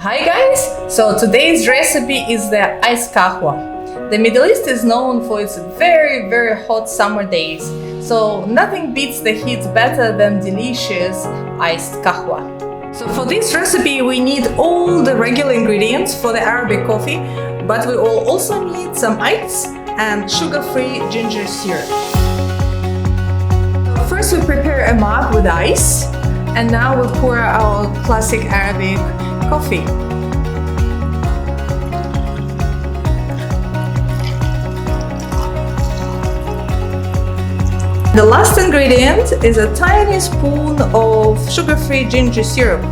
Hi guys! So today's recipe is the iced qahwa. The Middle East is known for its very hot summer days, so nothing beats the heat better than delicious iced qahwa. So for this recipe we need all the regular ingredients for the Arabic coffee, but we will also need some ice and sugar-free ginger syrup. First we prepare a mug with ice, and now we'll pour our classic Arabic coffee. The last ingredient is a tiny spoon of sugar-free ginger syrup.